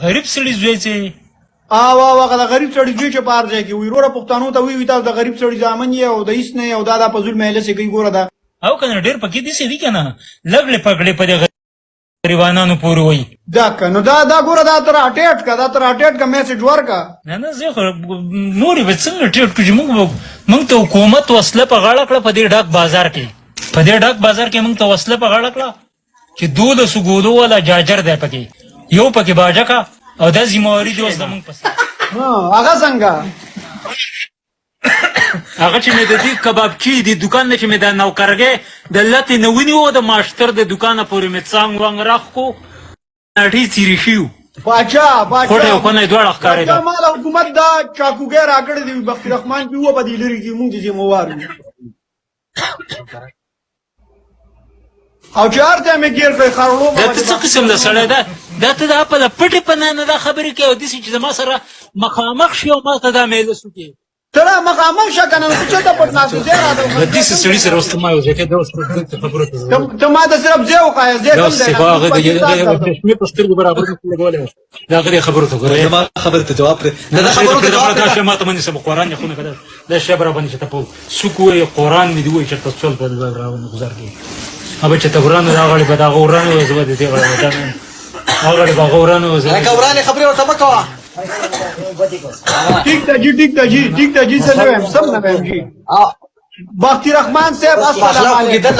غریب سړي زوی چې هغه د غریب سړي زوی چې په هر ځای کې وي وروره پښتنو ته وي تاسو د غریب سړي زامن یې او د هېڅ نه یې او دا په ظلم هلسې کوي ګوره دا او که نه ډېر پکې داسې دي که نه لګړې پګړې په دې غریبانانو پورې وایي دا که نو دا ګوره دا ته راټیټ که دا ته راټیټ که میسج ورکړه نه زه خو نور یې به څنګه ټیټ کړو چې موږ ته حکومت وسله په غاړه کړه په دې ډک بازار کې په دې ډک بازار کې موږ ته وسله په غاړه کړه چې 12 ګولو والا جاجر دی پکې یو پکې باجه کا او دا ذمہواري دي اوس زموږ په سر هغه څنګه هغه چې مې د دې کبابچي د دکان نه چې مې دا نوکرګې د لتې نه ونیو د ماشتر د دکانه پورې مې څانګ وانګ راخ کو ناټې څیرې شي باچا خوټه یو خونه یې دواړه ښکارېده ما د حکومت دا چاکوګۍ راکړی دی بختي رحمان پې وه په دې لرې کې مونږ ذمهوار یو او چې هر ځای مې ګیر کړی خرړو دا ته څه قسم د سړی دا ته دا په پټې پناه نه دا خبرې کوي او داسې چې زما سره مخامخ شي او ما ته دا مېلس وکړي ته را مخامخ شه که نه نو چېرته پټ ناست ځای راته د داسې سړي سره اوس ته ما یو ځای کې دا اوس دلته خبرو ته ته ما ته صرف ځای وښایه ځای دا اوس سبا هغه د چشمې په سترګو برابر نه لګولی و د هغه دې خبرو ته ګوره زما خبرې ته جواب پرې دا شی ما ته باندې څه قرآن یې خو نه که دا شی به راباندې چې ته په سوک ووایې قرآن مې دې ووایي چېرته څول په راونه گزار کوي هغه چې ته ورانو دا غړې به د هغه ورانو وه زه به د دې غړې هغه غړې به هغه ورانو وه لکه ورانې خبرې ورته مه کوه ٹھیک تھا جی سر سب نہ بختی رحمان صاحب السلام علیکم